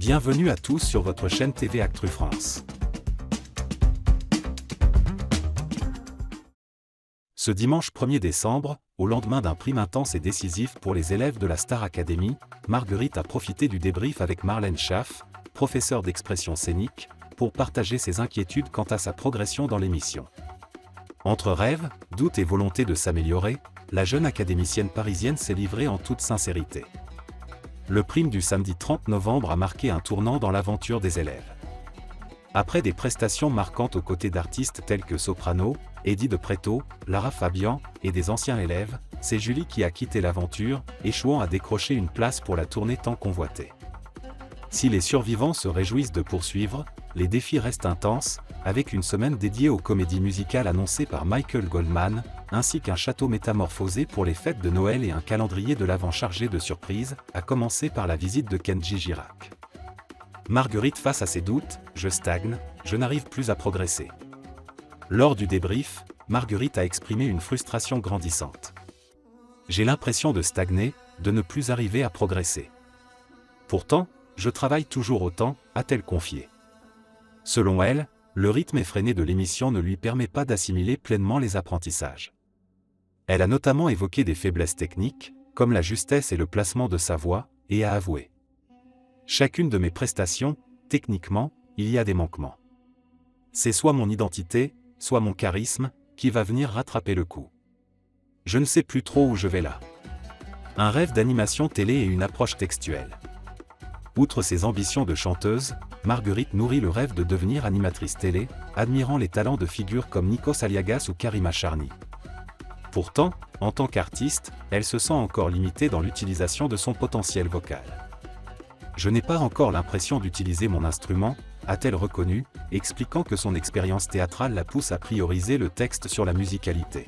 Bienvenue à tous sur votre chaîne TV Actu France. Ce dimanche 1er décembre, au lendemain d'un prime intense et décisif pour les élèves de la Star Academy, Marguerite a profité du débrief avec Marlène Schaff, professeure d'expression scénique, pour partager ses inquiétudes quant à sa progression dans l'émission. Entre rêves, doutes et volonté de s'améliorer, la jeune académicienne parisienne s'est livrée en toute sincérité. Le prime du samedi 30 novembre a marqué un tournant dans l'aventure des élèves. Après des prestations marquantes aux côtés d'artistes tels que Soprano, Eddie de Pretto, Lara Fabian et des anciens élèves, c'est Julie qui a quitté l'aventure, échouant à décrocher une place pour la tournée tant convoitée. Si les survivants se réjouissent de poursuivre, les défis restent intenses, avec une semaine dédiée aux comédies musicales annoncées par Michael Goldman, ainsi qu'un château métamorphosé pour les fêtes de Noël et un calendrier de l'Avent chargé de surprises, à commencer par la visite de Kenji Girac. Marguerite face à ses doutes, « Je stagne, je n'arrive plus à progresser ». Lors du débrief, Marguerite a exprimé une frustration grandissante. « J'ai l'impression de stagner, de ne plus arriver à progresser. Pourtant, je travaille toujours autant », a-t-elle confié. Selon elle, le rythme effréné de l'émission ne lui permet pas d'assimiler pleinement les apprentissages. Elle a notamment évoqué des faiblesses techniques, comme la justesse et le placement de sa voix, et a avoué: « Chacune de mes prestations, techniquement, il y a des manquements. C'est soit mon identité, soit mon charisme, qui va venir rattraper le coup. Je ne sais plus trop où je vais là. » Un rêve d'animation télé et une approche textuelle. Outre ses ambitions de chanteuse, Marguerite nourrit le rêve de devenir animatrice télé, admirant les talents de figures comme Nikos Aliagas ou Karima Charny. Pourtant, en tant qu'artiste, elle se sent encore limitée dans l'utilisation de son potentiel vocal. « Je n'ai pas encore l'impression d'utiliser mon instrument », a-t-elle reconnu, expliquant que son expérience théâtrale la pousse à prioriser le texte sur la musicalité.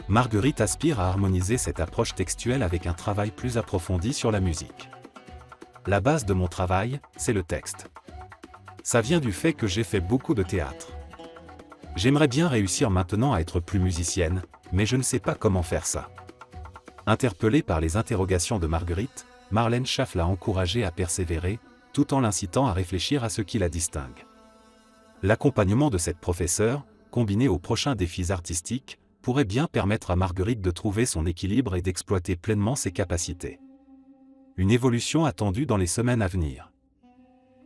Marguerite aspire à harmoniser cette approche textuelle avec un travail plus approfondi sur la musique. La base de mon travail, c'est le texte. Ça vient du fait que j'ai fait beaucoup de théâtre. J'aimerais bien réussir maintenant à être plus musicienne, mais je ne sais pas comment faire ça. Interpellée par les interrogations de Marguerite, Marlène Schaff l'a encouragée à persévérer, tout en l'incitant à réfléchir à ce qui la distingue. L'accompagnement de cette professeure, combiné aux prochains défis artistiques, pourrait bien permettre à Marguerite de trouver son équilibre et d'exploiter pleinement ses capacités. Une évolution attendue dans les semaines à venir.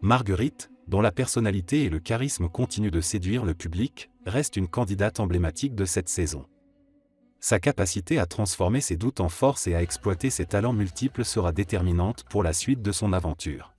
Marguerite, dont la personnalité et le charisme continuent de séduire le public, reste une candidate emblématique de cette saison. Sa capacité à transformer ses doutes en force et à exploiter ses talents multiples sera déterminante pour la suite de son aventure.